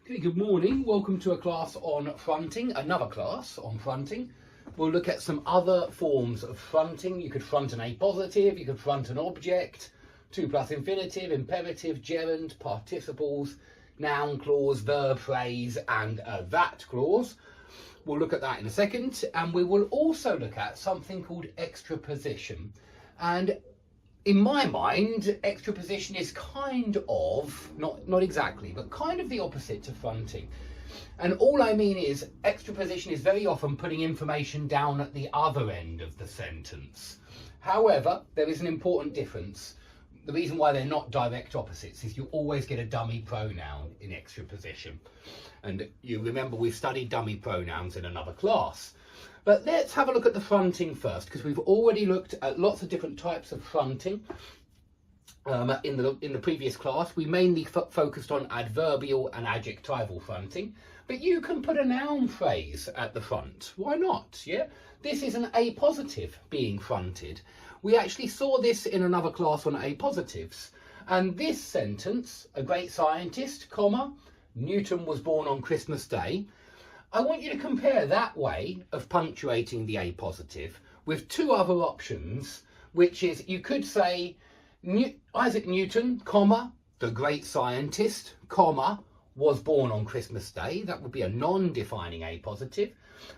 Okay, good morning. Welcome to a class on fronting, another class on fronting. We'll look at some other forms of fronting. You could front an appositive, you could front an object, to plus infinitive, imperative, gerund, participles, noun clause, verb phrase, and a that clause. We'll look at that in a second, and we will also look at something called extraposition. And in my mind, extraposition is kind of, not exactly, but kind of the opposite to fronting. And all I mean is extraposition is very often putting information down at the other end of the sentence. However, there is an important difference. The reason why they're not direct opposites is you always get a dummy pronoun in extraposition. And you remember we've studied dummy pronouns in another class. But let's have a look at the fronting first, because we've already looked at lots of different types of fronting in the previous class. We mainly focused on adverbial and adjectival fronting, but you can put a noun phrase at the front. Why not? Yeah, this is an appositive being fronted. We actually saw this in another class on appositives, and this sentence, a great scientist, comma, Newton was born on Christmas Day. I want you to compare that way of punctuating the appositive with two other options, which is you could say Isaac Newton, comma, the great scientist, comma, was born on Christmas Day. That would be a non-defining appositive.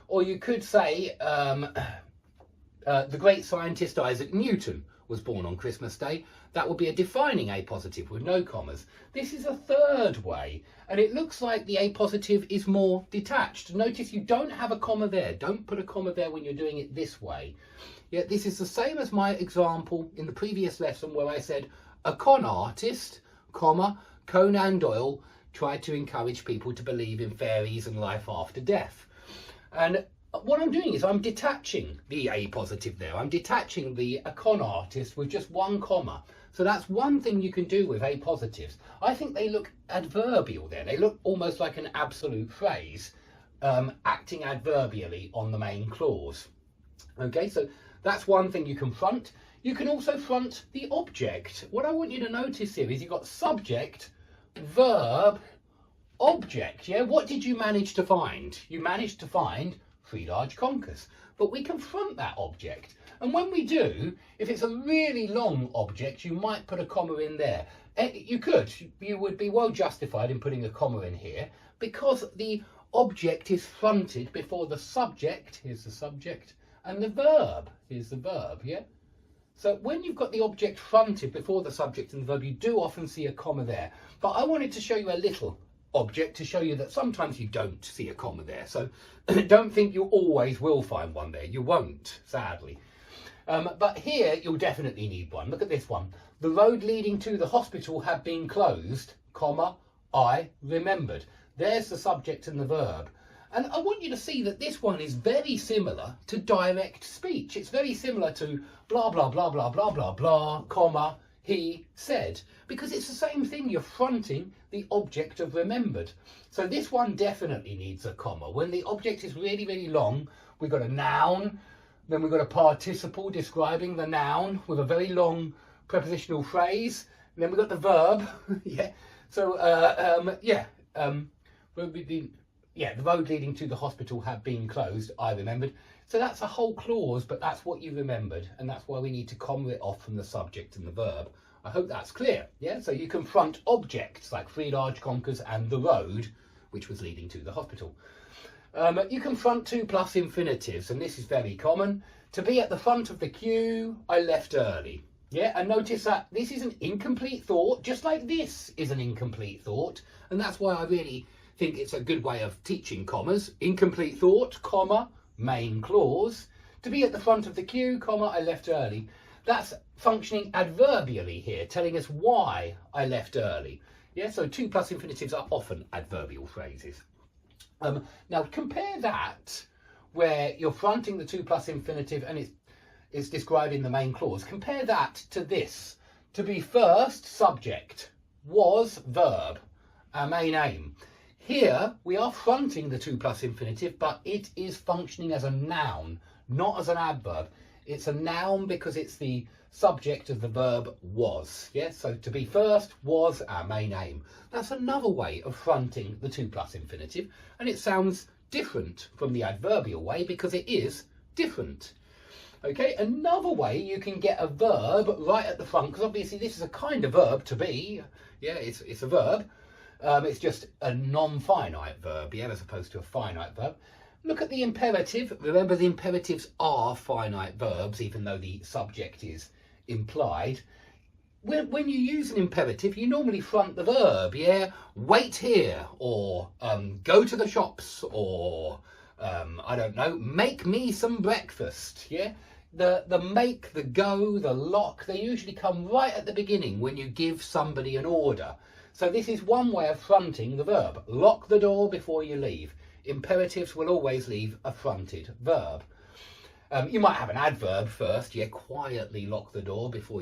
Or you could say the great scientist Isaac Newton was born on Christmas Day. That would be a defining appositive with no commas. This is a third way, and it looks like the appositive is more detached. Notice you don't have a comma there. Don't put a comma there when you're doing it this way. Yeah, this is the same as my example in the previous lesson where I said a con artist, comma, Conan Doyle tried to encourage people to believe in fairies and life after death. And what I'm doing is I'm detaching the appositive there. I'm detaching the a con artist with just one comma. So that's one thing you can do with appositives. I think they look adverbial there. They look almost like an absolute phrase, acting adverbially on the main clause. Okay, so that's one thing you can front. You can also front the object. What I want you to notice here is you've got subject, verb, object. Yeah, what did you manage to find? You managed to find 3 large conkers, but we can front that object. And when we do, if it's a really long object, you might put a comma in there. You would be well justified in putting a comma in here because the object is fronted before the subject, here's the subject, and the verb, here's the verb, yeah? So when you've got the object fronted before the subject and the verb, you do often see a comma there. But I wanted to show you a little object to show you that sometimes you don't see a comma there. So don't think you always will find one there. You won't, sadly. But here you'll definitely need one. Look at this one. The road leading to the hospital had been closed, comma, I remembered. There's the subject and the verb. And I want you to see that this one is very similar to direct speech. It's very similar to blah, blah, blah, blah, blah, blah, blah, comma, he said, because it's the same thing. You're fronting the object of remembered. So this one definitely needs a comma. When the object is really, really long, we've got a noun, then we've got a participle describing the noun with a very long prepositional phrase, and then we've got the verb. Yeah. So the road leading to the hospital had been closed, I remembered. So that's a whole clause, but that's what you remembered, and that's why we need to comma it off from the subject and the verb. I hope that's clear. Yeah, so you can front objects like 3 large conkers and the road, which was leading to the hospital. You can front 2 plus infinitives, and this is very common. To be at the front of the queue, I left early. Yeah, and notice that this is an incomplete thought, just like this is an incomplete thought, and that's why I really think it's a good way of teaching commas. Incomplete thought, comma, main clause. To be at the front of the queue, comma, I left early. That's functioning adverbially here, telling us why I left early. Yeah, so 2 plus infinitives are often adverbial phrases. Now compare that where you're fronting the 2 plus infinitive and it's describing the main clause. Compare that to this. To be first, subject, was verb, our main aim. Here we are fronting the 2 plus infinitive, but it is functioning as a noun, not as an adverb. It's a noun because it's the subject of the verb was. Yeah, so to be first was our main aim. That's another way of fronting the to plus infinitive, and it sounds different from the adverbial way because it is different. Okay, another way you can get a verb right at the front, because obviously this is a kind of verb, to be. Yeah, it's a verb. It's just a non-finite verb, yeah, as opposed to a finite verb. Look at the imperative. Remember, the imperatives are finite verbs, even though the subject is implied. When you use an imperative, you normally front the verb, yeah? Wait here, or go to the shops, or I don't know, make me some breakfast, yeah? The make, the go, the lock, they usually come right at the beginning when you give somebody an order. So this is one way of fronting the verb. Lock the door before you leave. Imperatives will always leave a fronted verb. You might have an adverb first, yeah, quietly lock the door before